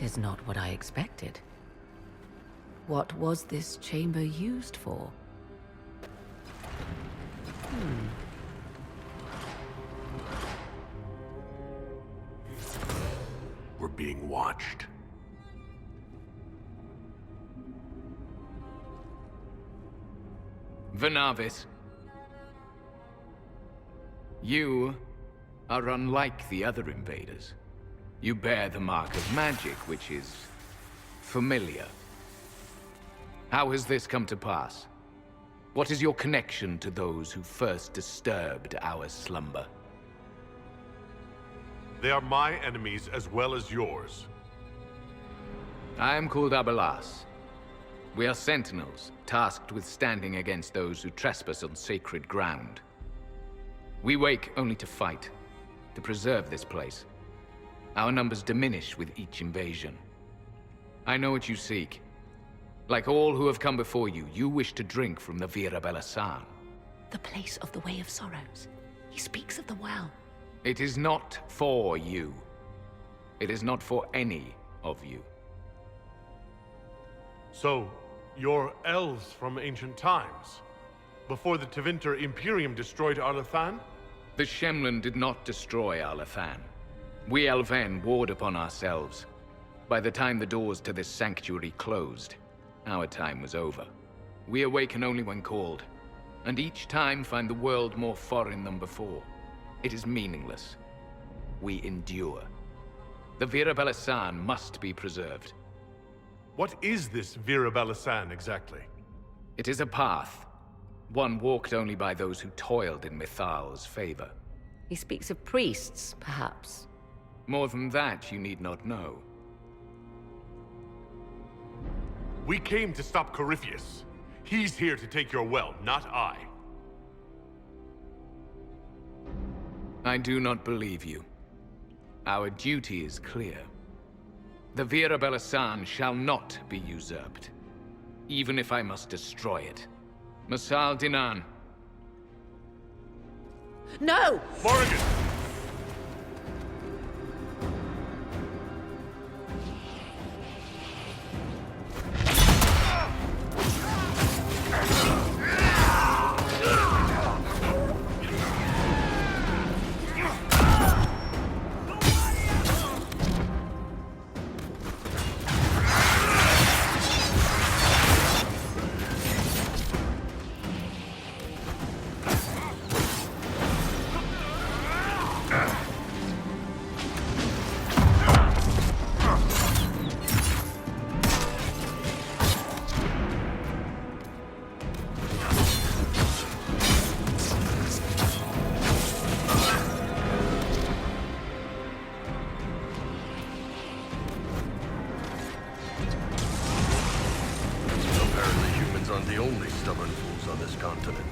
'Tis not what I expected. What was this chamber used for? We're being watched. Venavis. You are unlike the other invaders. You bear the mark of magic, which is familiar. How has this come to pass? What is your connection to those who first disturbed our slumber? They are my enemies as well as yours. I am called Abelas. We are sentinels, tasked with standing against those who trespass on sacred ground. We wake only to fight, to preserve this place. Our numbers diminish with each invasion. I know what you seek. Like all who have come before you, you wish to drink from the Vira Belasan. The place of the Way of Sorrows. He speaks of the well. It is not for you. It is not for any of you. So, you're elves from ancient times? Before the Tevinter Imperium destroyed Arlathan? The Shemlin did not destroy Arlathan. We Elven warred upon ourselves. By the time the doors to this sanctuary closed, our time was over. We awaken only when called, and each time find the world more foreign than before. It is meaningless. We endure. The Vira Belasan must be preserved. What is this Vira Belasan exactly? It is a path, one walked only by those who toiled in Mithal's favor. He speaks of priests, perhaps. More than that, you need not know. We came to stop Corypheus. He's here to take your well, not I. I do not believe you. Our duty is clear. The Vira Belasan shall not be usurped, even if I must destroy it. Masal Dinan. No! Morrigan! Aren't the only stubborn fools on this continent.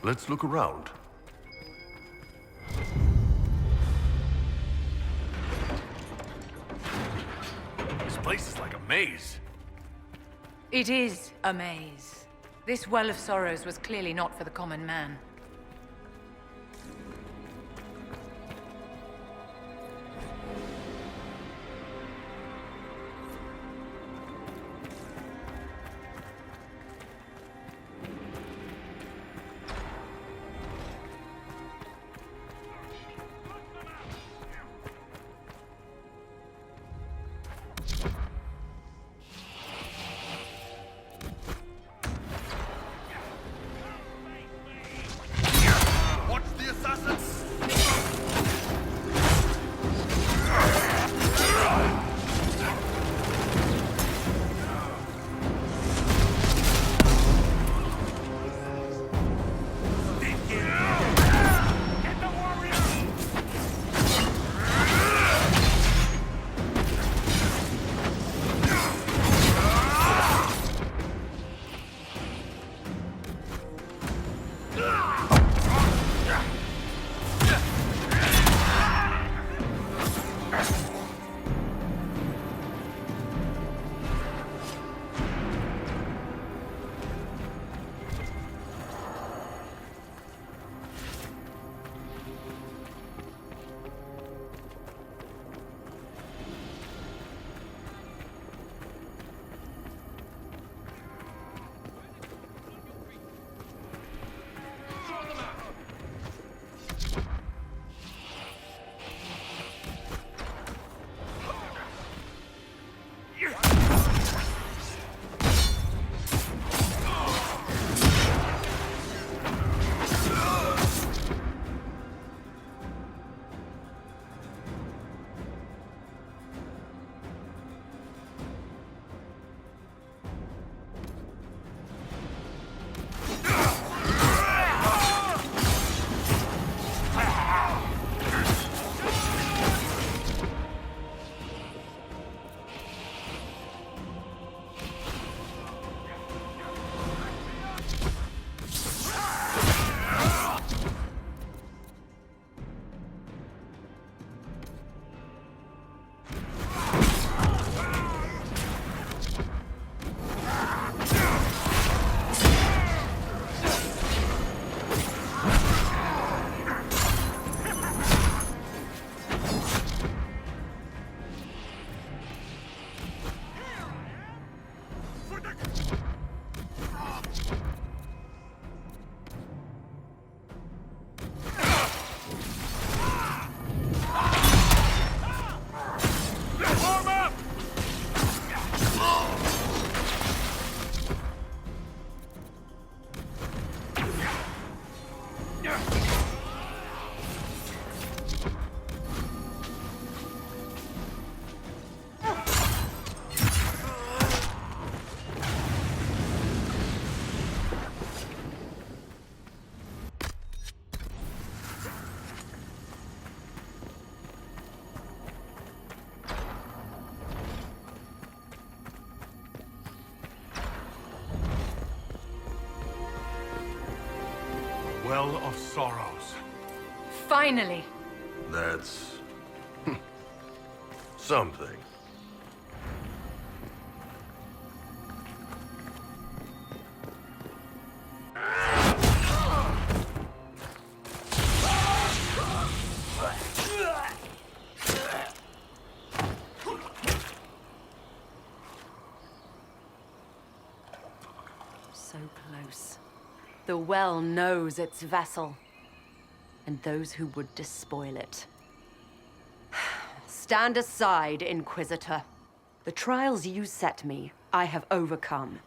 Let's look around. place is like a maze. It is a maze. This Well of Sorrows was clearly not for the common man. Watch the assassins! Well of Sorrows. Finally! That's... something. So close. The well knows its vessel, and those who would despoil it. Stand aside, Inquisitor. The trials you set me, I have overcome.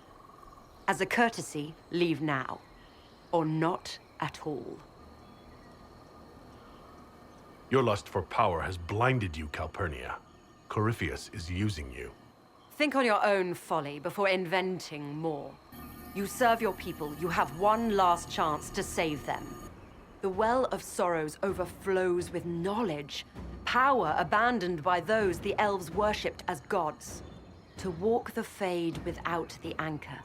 As a courtesy, leave now. Or not at all. Your lust for power has blinded you, Calpurnia. Corypheus is using you. Think on your own folly before inventing more. You serve your people, you have one last chance to save them. The Well of Sorrows overflows with knowledge, power abandoned by those the elves worshipped as gods. To walk the Fade without the anchor,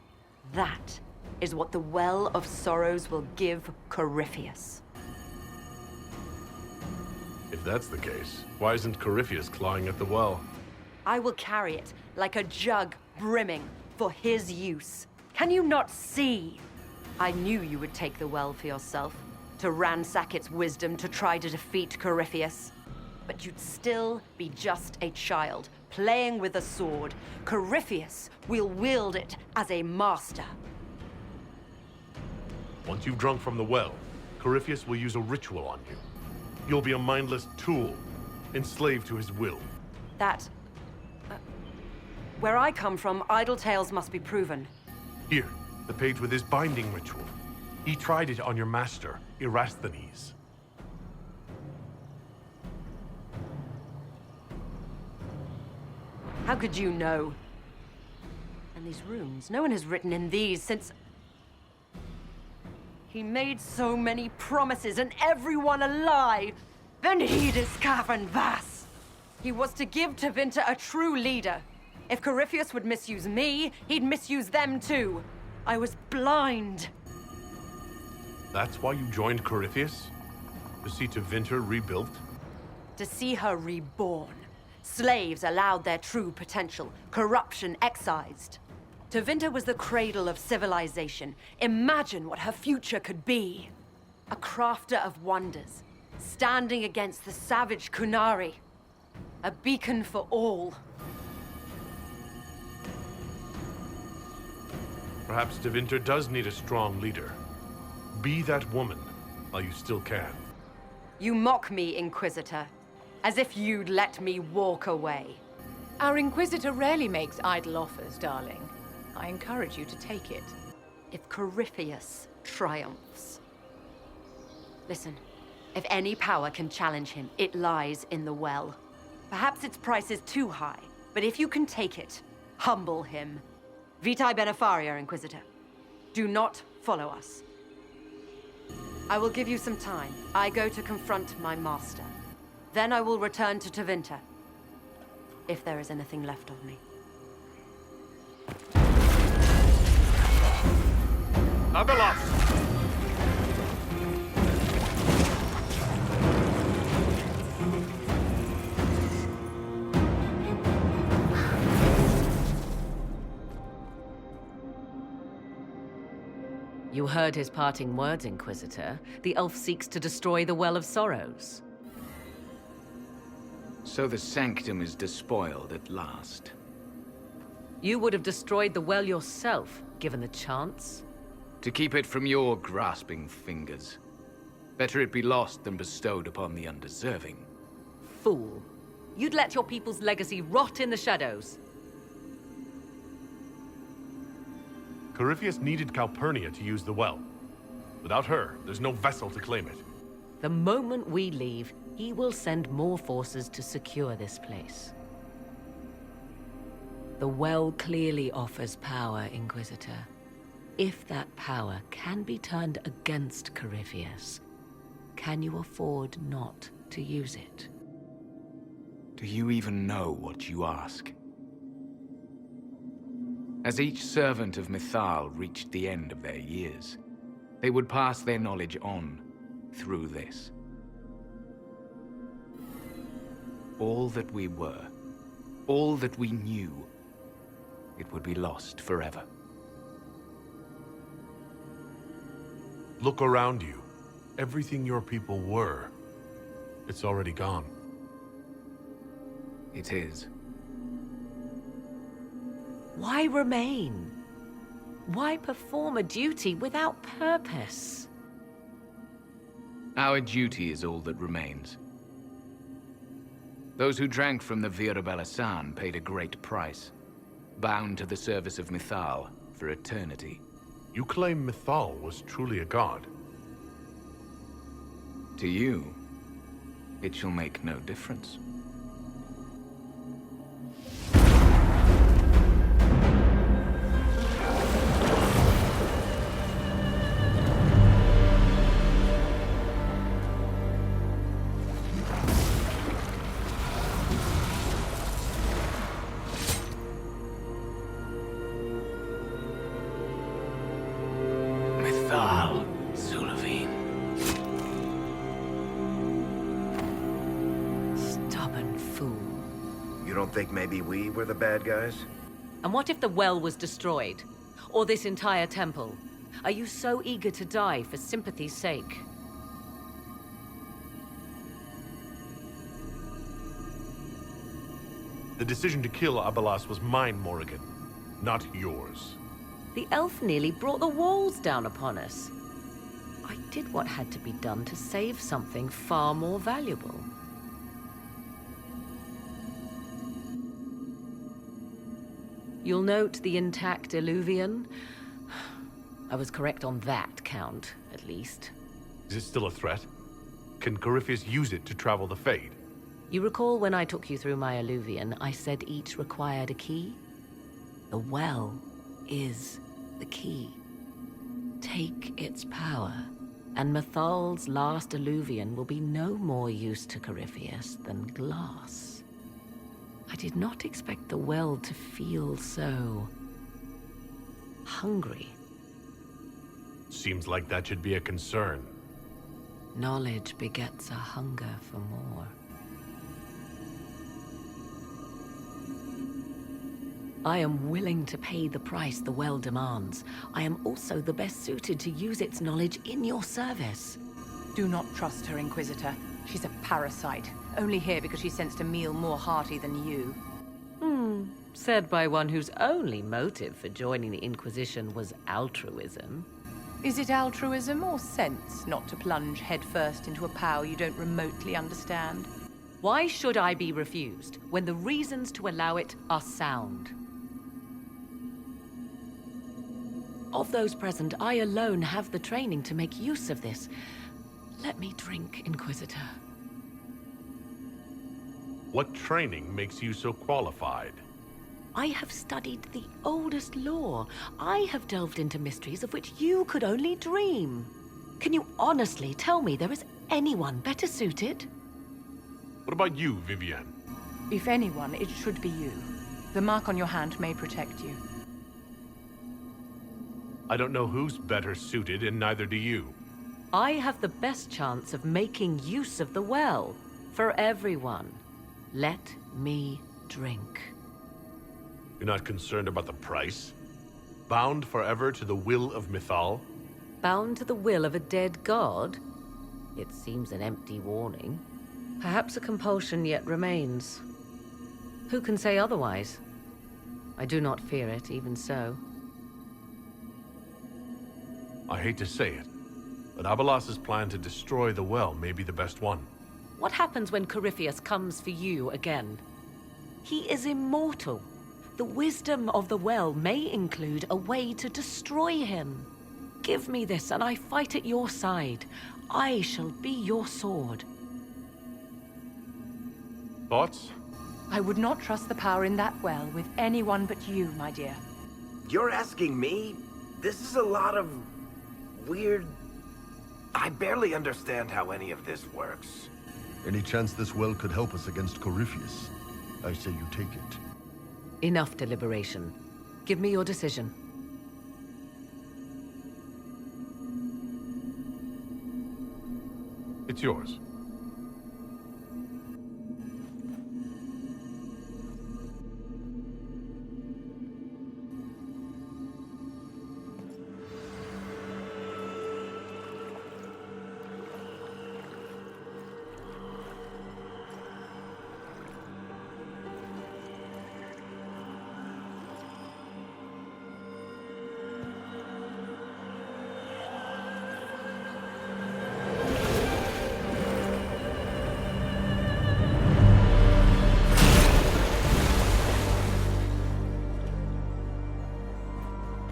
that is what the Well of Sorrows will give Corypheus. If that's the case, why isn't Corypheus clawing at the well? I will carry it like a jug brimming for his use. Can you not see? I knew you would take the well for yourself, to ransack its wisdom to try to defeat Corypheus. But you'd still be just a child, playing with a sword. Corypheus will wield it as a master. Once you've drunk from the well, Corypheus will use a ritual on you. You'll be a mindless tool, enslaved to his will. Where I come from, idle tales must be proven. Here, the page with his binding ritual. He tried it on your master, Erasthenes. How could you know? And these runes, no one has written in these since... He made so many promises, and everyone a lie. Venidus Cavern Vas. He was to give Tevinter a true leader. If Corypheus would misuse me, he'd misuse them too. I was blind. That's why you joined Corypheus? To see Tevinter rebuilt? To see her reborn. Slaves allowed their true potential, corruption excised. Tevinter was the cradle of civilization. Imagine what her future could be. A crafter of wonders, standing against the savage Kunari. A beacon for all. Perhaps Tevinter does need a strong leader. Be that woman while you still can. You mock me, Inquisitor, as if you'd let me walk away. Our Inquisitor rarely makes idle offers, darling. I encourage you to take it. If Corypheus triumphs. Listen, if any power can challenge him, it lies in the well. Perhaps its price is too high, but if you can take it, humble him. Vitae Benefaria, Inquisitor. Do not follow us. I will give you some time. I go to confront my master. Then I will return to Tevinter. If there is anything left of me. Abelas! You heard his parting words, Inquisitor. The elf seeks to destroy the Well of Sorrows. So the sanctum is despoiled at last. You would have destroyed the well yourself, given the chance. To keep it from your grasping fingers. Better it be lost than bestowed upon the undeserving. Fool. You'd let your people's legacy rot in the shadows. Corypheus needed Calpurnia to use the well. Without her, there's no vessel to claim it. The moment we leave, he will send more forces to secure this place. The well clearly offers power, Inquisitor. If that power can be turned against Corypheus, can you afford not to use it? Do you even know what you ask? As each servant of Mythal reached the end of their years, they would pass their knowledge on through this. All that we were, all that we knew, it would be lost forever. Look around you. Everything your people were, it's already gone. It is. Why remain? Why perform a duty without purpose? Our duty is all that remains. Those who drank from the Vira Belasan paid a great price, bound to the service of Mythal for eternity. You claim Mythal was truly a god. To you, it shall make no difference. Stop don't think maybe we were the bad guys? And what if the well was destroyed? Or this entire temple? Are you so eager to die for sympathy's sake? The decision to kill Abelas was mine, Morrigan, not yours. The elf nearly brought the walls down upon us. I did what had to be done to save something far more valuable. You'll note the intact Illuvian. I was correct on that count, at least. Is it still a threat? Can Corypheus use it to travel the Fade? You recall when I took you through my Illuvian, I said each required a key? The well is the key. Take its power, and Mythal's last Illuvian will be no more use to Corypheus than glass. I did not expect the well to feel so hungry. Seems like that should be a concern. Knowledge begets a hunger for more. I am willing to pay the price the well demands. I am also the best suited to use its knowledge in your service. Do not trust her, Inquisitor. She's a parasite, only here because she sensed a meal more hearty than you. Said by one whose only motive for joining the Inquisition was altruism. Is it altruism or sense not to plunge headfirst into a power you don't remotely understand? Why should I be refused when the reasons to allow it are sound? Of those present, I alone have the training to make use of this. Let me drink, Inquisitor. What training makes you so qualified? I have studied the oldest lore. I have delved into mysteries of which you could only dream. Can you honestly tell me there is anyone better suited? What about you, Vivienne? If anyone, it should be you. The mark on your hand may protect you. I don't know who's better suited, and neither do you. I have the best chance of making use of the well. For everyone. Let me drink. You're not concerned about the price? Bound forever to the will of Mythal? Bound to the will of a dead god? It seems an empty warning. Perhaps a compulsion yet remains. Who can say otherwise? I do not fear it, even so. I hate to say it, but Abelas's plan to destroy the well may be the best one. What happens when Corypheus comes for you again? He is immortal. The wisdom of the well may include a way to destroy him. Give me this, and I fight at your side. I shall be your sword. Thoughts? I would not trust the power in that well with anyone but you, my dear. You're asking me? This is a lot of weird... I barely understand how any of this works. Any chance this well could help us against Corypheus? I say you take it. Enough deliberation. Give me your decision. It's yours.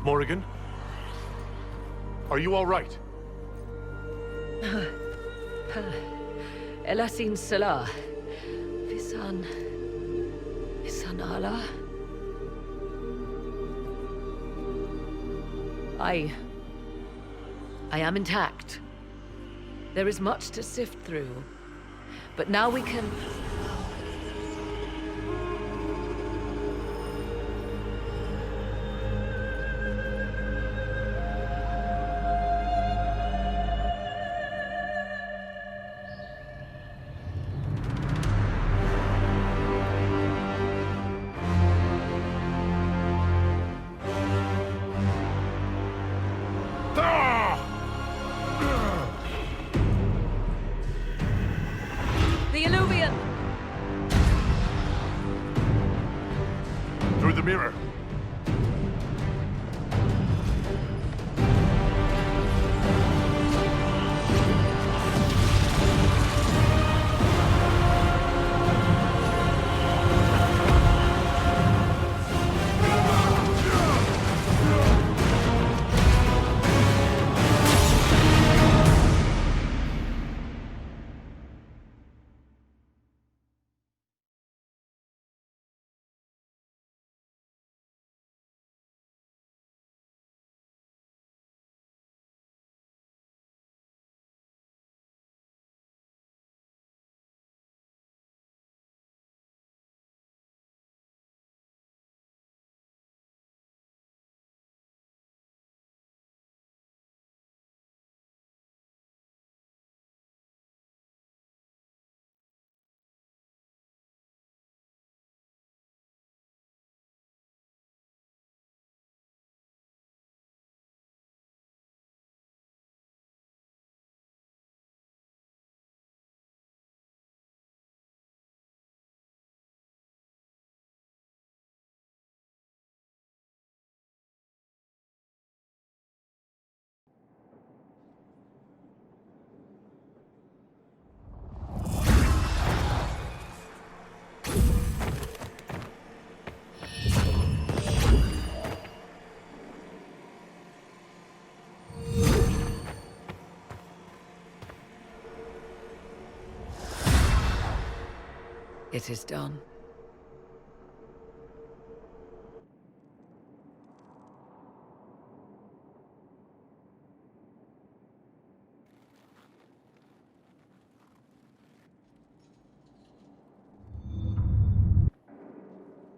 Morrigan? Are you all right? Elasin Salah. Visan Allah. I am intact. There is much to sift through. But now we can... the mirror. It is done.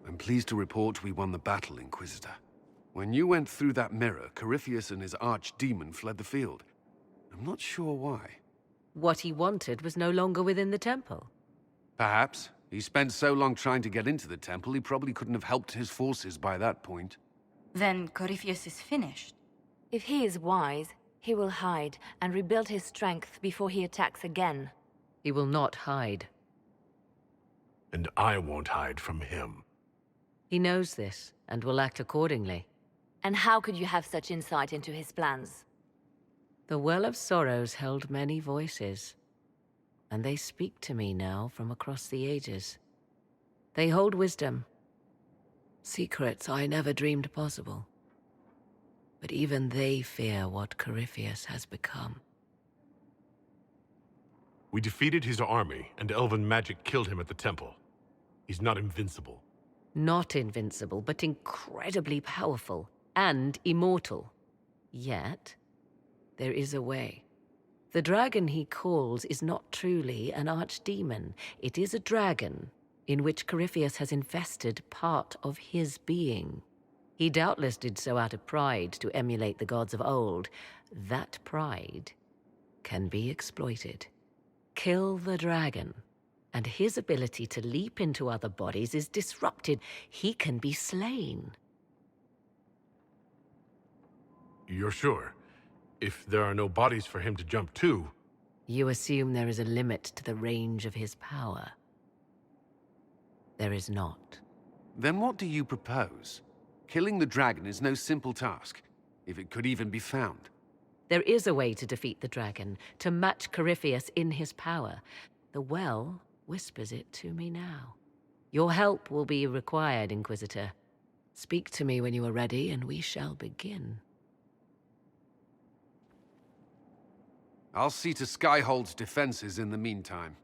I'm pleased to report we won the battle, Inquisitor. When you went through that mirror, Corypheus and his archdemon fled the field. I'm not sure why. What he wanted was no longer within the temple. Perhaps. He spent so long trying to get into the temple, he probably couldn't have helped his forces by that point. Then Corypheus is finished. If he is wise, he will hide and rebuild his strength before he attacks again. He will not hide. And I won't hide from him. He knows this, and will act accordingly. And how could you have such insight into his plans? The Well of Sorrows held many voices, and they speak to me now from across the ages. They hold wisdom, secrets I never dreamed possible. But even they fear what Corypheus has become. We defeated his army, and elven magic killed him at the temple. He's not invincible. Not invincible, but incredibly powerful and immortal. Yet, there is a way. The dragon he calls is not truly an archdemon. It is a dragon in which Corypheus has invested part of his being. He doubtless did so out of pride to emulate the gods of old. That pride can be exploited. Kill the dragon, and his ability to leap into other bodies is disrupted. He can be slain. You're sure? If there are no bodies for him to jump to... You assume there is a limit to the range of his power. There is not. Then what do you propose? Killing the dragon is no simple task, if it could even be found. There is a way to defeat the dragon, to match Corypheus in his power. The well whispers it to me now. Your help will be required, Inquisitor. Speak to me when you are ready, and we shall begin. I'll see to Skyhold's defenses in the meantime.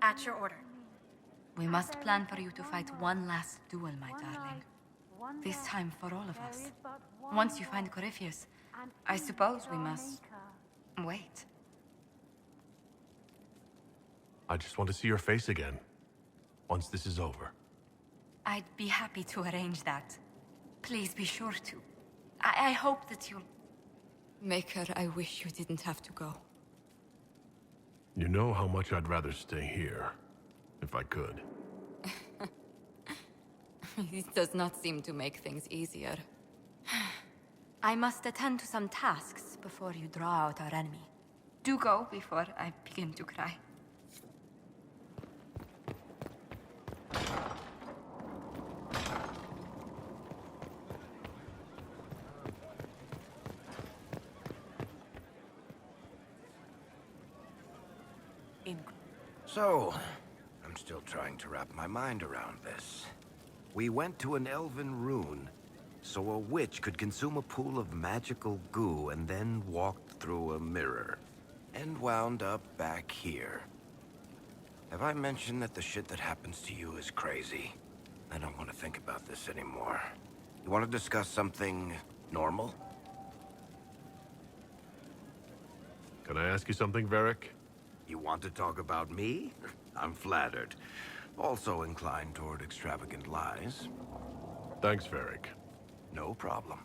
At your order. We must plan for you to fight one last duel, my darling. This time for all of us. Once you find Corypheus, I suppose we must... wait. I just want to see your face again, once this is over. I'd be happy to arrange that. Please be sure to. I hope that you'll... Maker, I wish you didn't have to go. You know how much I'd rather stay here, if I could. It does not seem to make things easier. I must attend to some tasks before you draw out our enemy. Do go before I begin to cry. So, I'm still trying to wrap my mind around this. We went to an elven rune, so a witch could consume a pool of magical goo and then walked through a mirror. And wound up back here. Have I mentioned that the shit that happens to you is crazy? I don't want to think about this anymore. You want to discuss something normal? Can I ask you something, Varric? You want to talk about me? I'm flattered. Also inclined toward extravagant lies. Thanks, Varric. No problem.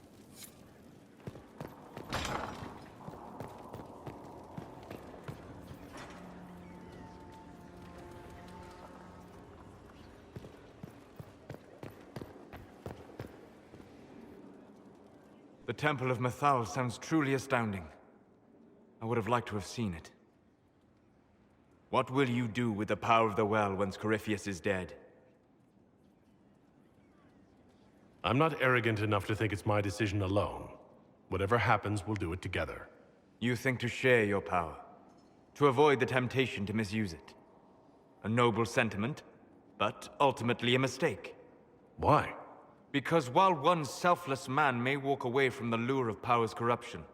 The Temple of Mythal sounds truly astounding. I would have liked to have seen it. What will you do with the power of the well once Corypheus is dead? I'm not arrogant enough to think it's my decision alone. Whatever happens, we'll do it together. You think to share your power, to avoid the temptation to misuse it. A noble sentiment, but ultimately a mistake. Why? Because while one selfless man may walk away from the lure of power's corruption,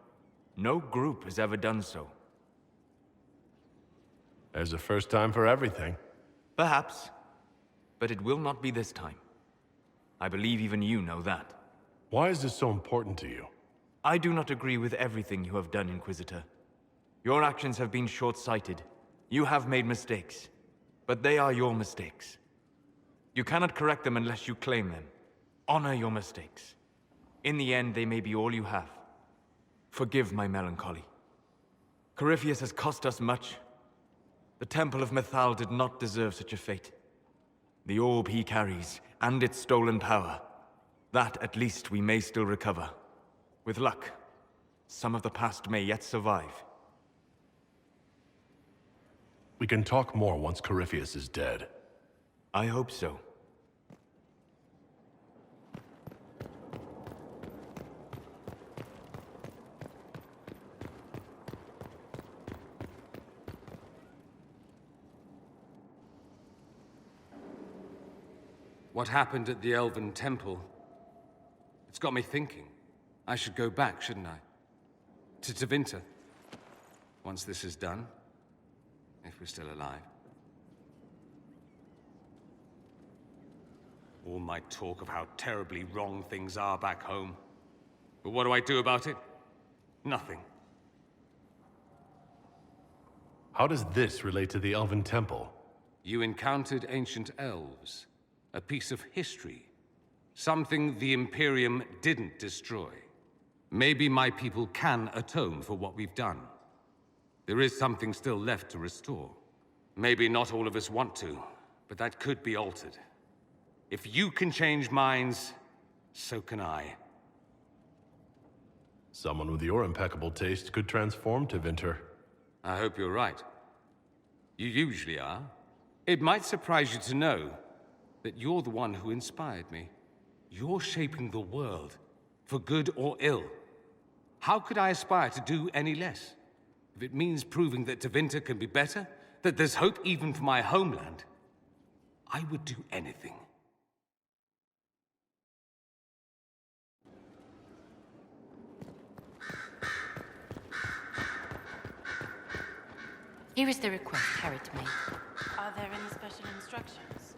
no group has ever done so. There's a first time for everything. Perhaps, but it will not be this time. I believe even you know that. Why is this so important to you? I do not agree with everything you have done, Inquisitor. Your actions have been short-sighted. You have made mistakes. But they are your mistakes. You cannot correct them unless you claim them. Honor your mistakes. In the end, they may be all you have. Forgive my melancholy. Corypheus has cost us much. The Temple of Mythal did not deserve such a fate. The orb he carries, and its stolen power, that at least we may still recover. With luck, some of the past may yet survive. We can talk more once Corypheus is dead. I hope so. What happened at the Elven Temple? It's got me thinking. I should go back, shouldn't I? To Tevinter. Once this is done. If we're still alive. All my talk of how terribly wrong things are back home. But what do I do about it? Nothing. How does this relate to the Elven Temple? You encountered ancient elves. A piece of history. Something the Imperium didn't destroy. Maybe my people can atone for what we've done. There is something still left to restore. Maybe not all of us want to, but that could be altered. If you can change minds, so can I. Someone with your impeccable taste could transform Tevinter. I hope you're right. You usually are. It might surprise you to know that you're the one who inspired me. You're shaping the world, for good or ill. How could I aspire to do any less? If it means proving that Tevinter can be better, that there's hope even for my homeland, I would do anything. Here is the request Harriet made. Are there any special instructions?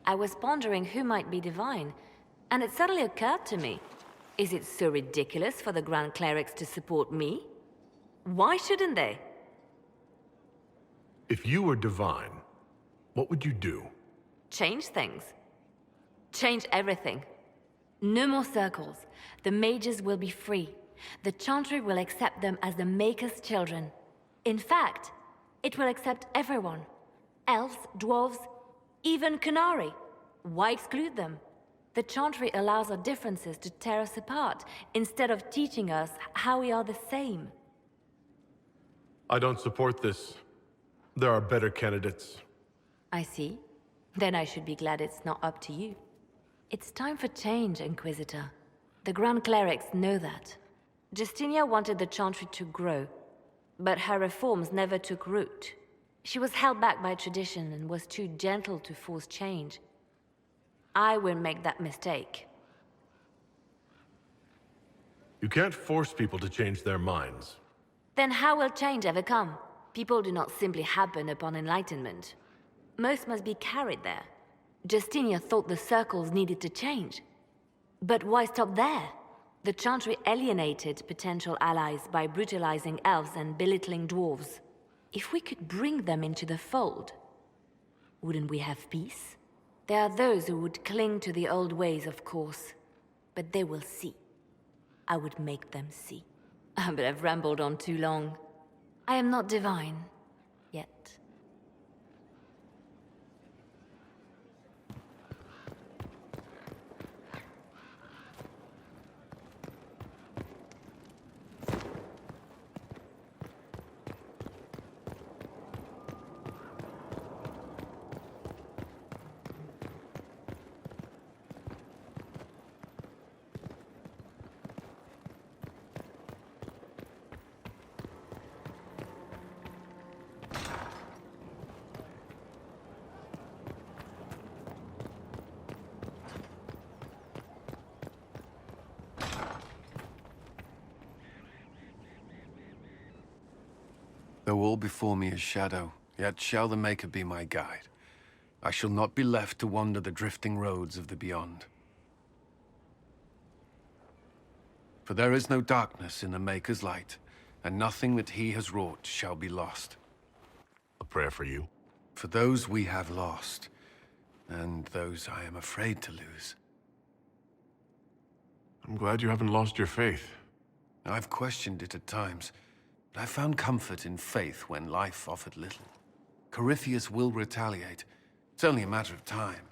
I was pondering who might be divine, and it suddenly occurred to me. Is it so ridiculous for the Grand Clerics to support me? Why shouldn't they? If you were divine, what would you do? Change things. Change everything. No more circles. The mages will be free. the Chantry will accept them as the Maker's children. In fact, it will accept everyone. Elves, dwarves, even Canary. Why exclude them? The Chantry allows our differences to tear us apart, instead of teaching us how we are the same. I don't support this. There are better candidates. I see. Then I should be glad it's not up to you. It's time for change, Inquisitor. The Grand Clerics know that. Justinia wanted the Chantry to grow, but her reforms never took root. She was held back by tradition and was too gentle to force change. I won't make that mistake. You can't force people to change their minds. Then how will change ever come? People do not simply happen upon enlightenment. Most must be carried there. Justinia thought the circles needed to change. But why stop there? The Chantry alienated potential allies by brutalizing elves and belittling dwarves. If we could bring them into the fold, wouldn't we have peace? There are those who would cling to the old ways, of course. But they will see. I would make them see. But I've rambled on too long. I am not divine. Yet. Though all before me is shadow, yet shall the Maker be my guide. I shall not be left to wander the drifting roads of the beyond. For there is no darkness in the Maker's light, and nothing that he has wrought shall be lost. A prayer for you. For those we have lost, and those I am afraid to lose. I'm glad you haven't lost your faith. I've questioned it at times, but I found comfort in faith when life offered little. Corypheus will retaliate. It's only a matter of time.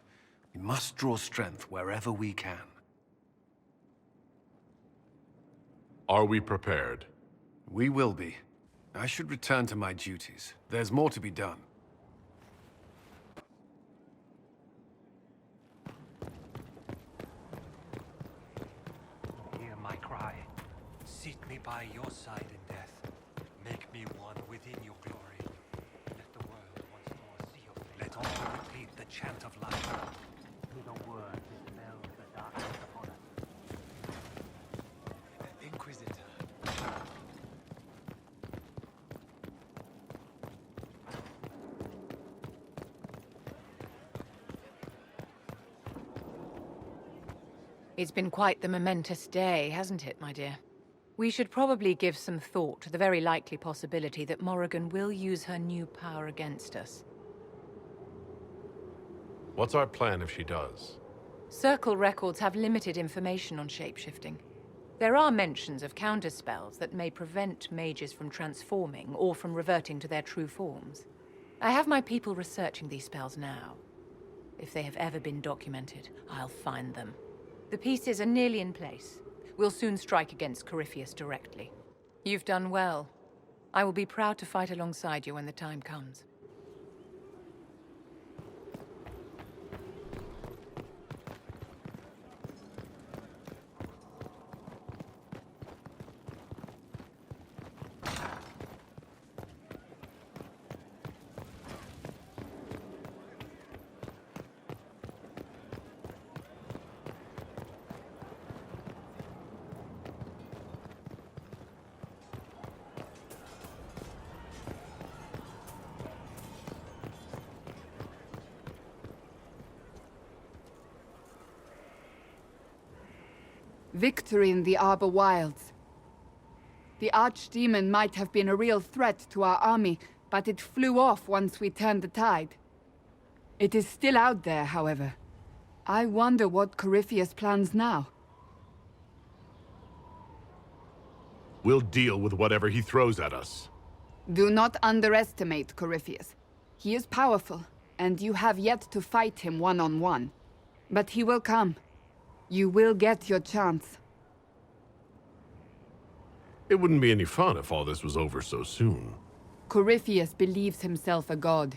We must draw strength wherever we can. Are we prepared? We will be. I should return to my duties. There's more to be done. Hear my cry. Seat me by your side in death. Make me one within your glory. Let the world once more see your face. Let all repeat the chant of life. May the word dispel the darkness upon us. Inquisitor. It's been quite the momentous day, hasn't it, my dear? We should probably give some thought to the very likely possibility that Morrigan will use her new power against us. What's our plan if she does? Circle records have limited information on shapeshifting. There are mentions of counterspells that may prevent mages from transforming or from reverting to their true forms. I have my people researching these spells now. If they have ever been documented, I'll find them. The pieces are nearly in place. We'll soon strike against Corypheus directly. You've done well. I will be proud to fight alongside you when the time comes. Victory in the Arbor Wilds. The Archdemon might have been a real threat to our army, but it flew off once we turned the tide. It is still out there, however. I wonder what Corypheus plans now. We'll deal with whatever he throws at us. Do not underestimate Corypheus. He is powerful, and you have yet to fight him one-on-one. But he will come. You will get your chance. It wouldn't be any fun if all this was over so soon. Corypheus believes himself a god.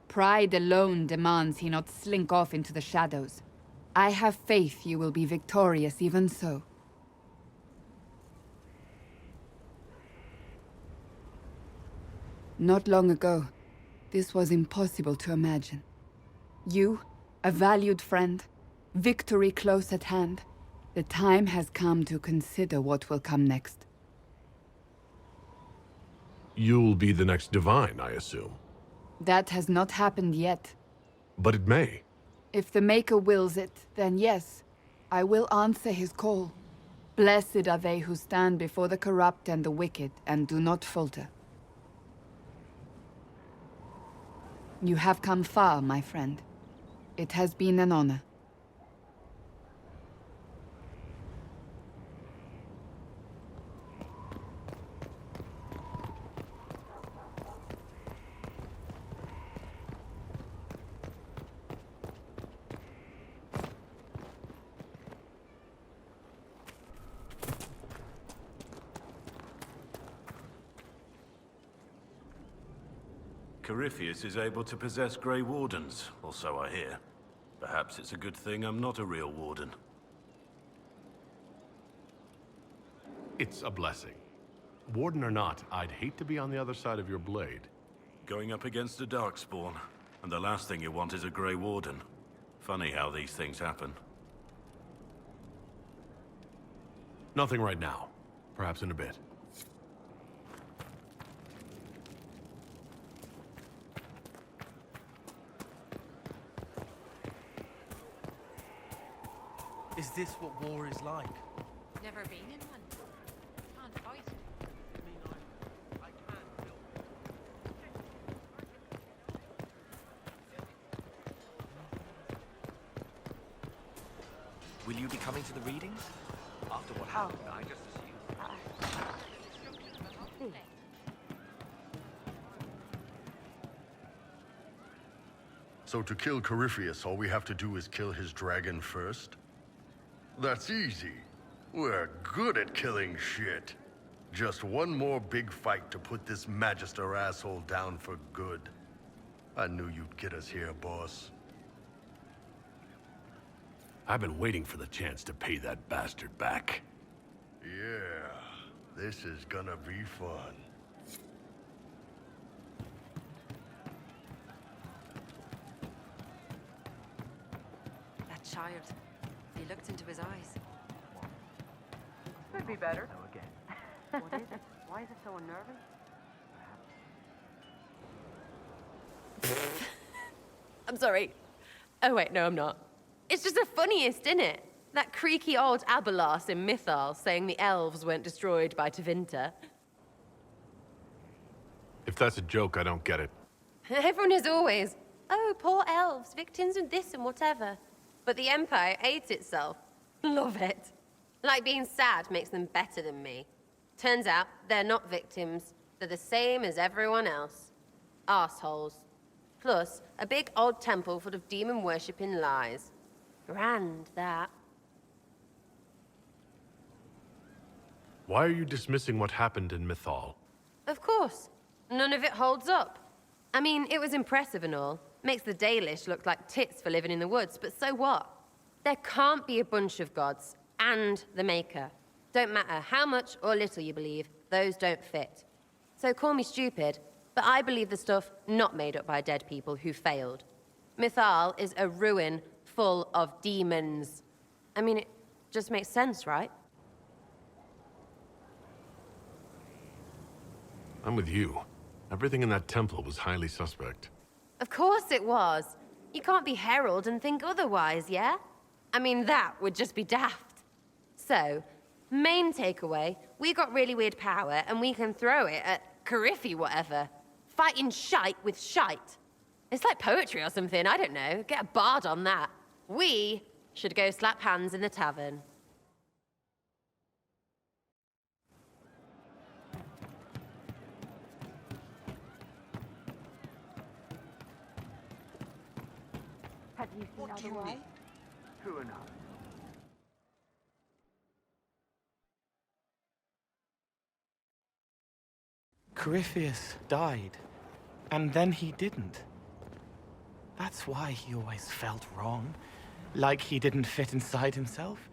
Pride alone demands he not slink off into the shadows. I have faith you will be victorious even so. Not long ago, this was impossible to imagine. You, a valued friend, victory close at hand. The time has come to consider what will come next. You'll be the next Divine, I assume. That has not happened yet. But it may. If the Maker wills it, then yes, I will answer his call. Blessed are they who stand before the corrupt and the wicked and do not falter. You have come far, my friend. It has been an honor. Corypheus is able to possess Grey Wardens, or so I hear. Perhaps it's a good thing I'm not a real Warden. It's a blessing. Warden or not, I'd hate to be on the other side of your blade. Going up against a Darkspawn, and the last thing you want is a Grey Warden. Funny how these things happen. Nothing right now. Perhaps in a bit. Is this what war is like? Never been in one. Can't fight. I can't help it. Will you be coming to the readings? After what happened, I just assumed. So to kill Corypheus, all we have to do is kill his dragon first? That's easy. We're good at killing shit. Just one more big fight to put this Magister asshole down for good. I knew you'd get us here, boss. I've been waiting for the chance to pay that bastard back. Yeah, this is gonna be fun. That child. He looked into his eyes. Could be better. What is it? Why is it so unnerving? I'm sorry. Oh wait, no I'm not. It's just the funniest, isn't it? That creaky old Abelas in Mythal saying the elves weren't destroyed by Tevinter. If that's a joke, I don't get it. Everyone is always, oh, poor elves, victims of this and whatever. But the Empire hates itself. Love it. Like being sad makes them better than me. Turns out, they're not victims. They're the same as everyone else. Arseholes. Plus, a big old temple full of demon-worshipping lies. Grand, that. Why are you dismissing what happened in Mythal? Of course. None of it holds up. I mean, it was impressive and all. Makes the Dalish look like tits for living in the woods, but so what? There can't be a bunch of gods and the Maker. Don't matter how much or little you believe, those don't fit. So call me stupid, but I believe the stuff not made up by dead people who failed. Mythal is a ruin full of demons. I mean, it just makes sense, right? I'm with you. Everything in that temple was highly suspect. Of course it was. You can't be Herald and think otherwise, yeah? I mean, that would just be daft. So, main takeaway, we got really weird power and we can throw it at Corypheus whatever. Fighting shite with shite. It's like poetry or something, I don't know. Get a bard on that. We should go slap hands in the tavern. Have you seen otherwise? True enough. Corypheus died, and then he didn't. That's why he always felt wrong, like he didn't fit inside himself.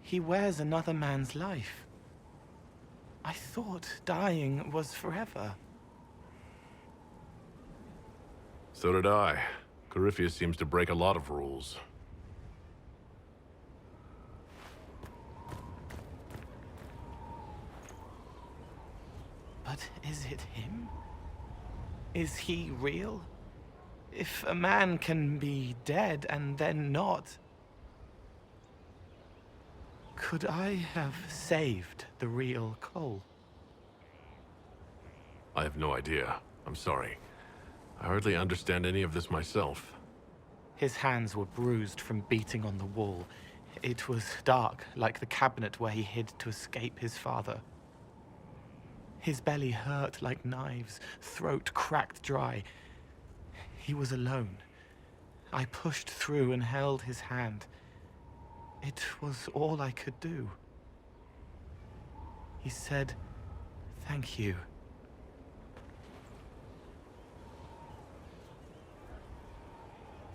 He wears another man's life. I thought dying was forever. So did I. Corypheus seems to break a lot of rules. But is it him? Is he real? If a man can be dead and then not, could I have saved the real Cole? I have no idea. I'm sorry. I hardly understand any of this myself. His hands were bruised from beating on the wall. It was dark, like the cabinet where he hid to escape his father. His belly hurt like knives, throat cracked dry. He was alone. I pushed through and held his hand. It was all I could do. He said, "Thank you."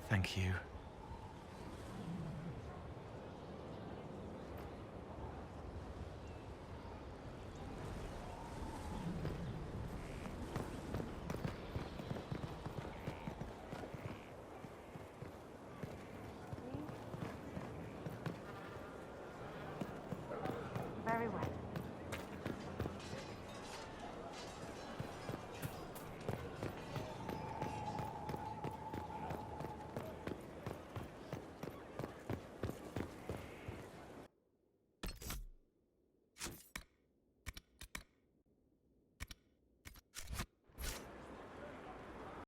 Thank you.